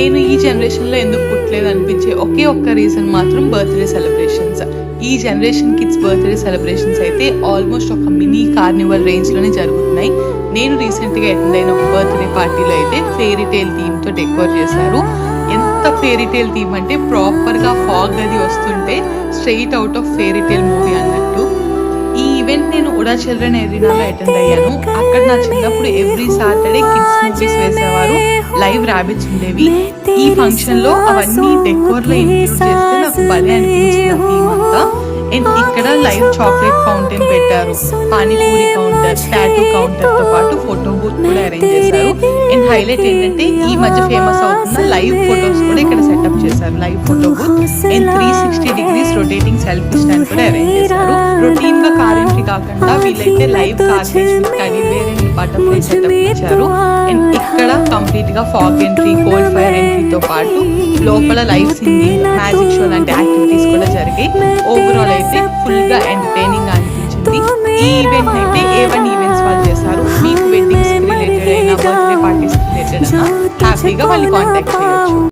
నేను ఈ జనరేషన్లో ఎందుకు పుట్టలేదు అనిపించే ఒకే ఒక్క రీజన్ మాత్రం బర్త్డే సెలబ్రేషన్స్. ఈ జనరేషన్ కిడ్స్ బర్త్డే సెలబ్రేషన్స్ అయితే ఆల్మోస్ట్ ఒక మినీ కార్నివల్ రేంజ్లోనే జరుగుతున్నాయి. నేను రీసెంట్గా అటెండ్ అయిన ఒక బర్త్డే పార్టీలో అయితే ఫెయిరీ టేల్ థీమ్తో డెకోర్ చేశారు. ఎంత ఫెయిరీ టేల్ థీమ్ అంటే ప్రాపర్గా ఫాగ్ అది వస్తుంటే straight out of fairy tale movie అన్నట్టు. ఈ ఈవెంట్ నేను ఉడా చిల్డ్రన్ ఏరియాలో అటెండ్ అయ్యాను. అక్కడ నా చిన్నప్పుడు ఎవ్రీ సాటర్డే కిడ్స్ మూవీస్ వేసేవారు, లైవ్ ర్యాబిట్స్ ఉండేవి. ఈ ఫంక్షన్ లో అవన్నీ డెకోర్ లో ఇంక్లూడ్ చేస్తే నాకు భలే అనిపించింది థీమ్ అంతా. అండ్ ఇక్కడ లైవ్ చాక్లెట్ ఫౌంటైన్ పెట్టారు, పానీపూరి కౌంటర్, టాటూ కౌంటర్ తో పాటు ఫోటో బూత్ కూడా అరేంజ్ చేశారు. అండ్ హైలైట్ ఏంటంటే ఈ మధ్య ఫేమస్ అవుతున్న లైవ్ ఫొటోస్ కూడా ఇక్కడ సెటప్ చేశారు, live photo booth. And 360 degrees rotating selfie stand కూడా అరేంజ్ చేశారు. రొటీన్ గా కార్ ఎంట్రీ కాకుండా వీళ్ళైతే లైవ్ కార్ బటర్ఫ్లై సెటప్ ఇచ్చారు. అండ్ ఇక్కడ కంప్లీట్ గా ఫాగ్ ఎంట్రీ, కోల్డ్ ఫైర్ ఎంట్రీతో పాటు లోపల లైవ్ సింగింగ్, మ్యాజిక్ షో లాంటి యాక్టివిటీస్ కూడా జరిగాయి. ఓవరాల్ అయితే ఫుల్ గా ఎంటర్టైనింగ్ గా అనిపించింది. ఈ ఈవెంట్ అయితే A1 ఈవెంట్స్ వాళ్ళు చేశారు. మీకు వెడ్డింగ్స్ రిలేటెడ్ అయినా, బర్త్డే పార్టీస్ రిలేటెడ్ అయినా హ్యాపీగా వాళ్ళు కాంటాక్ట్ చేయొచ్చు.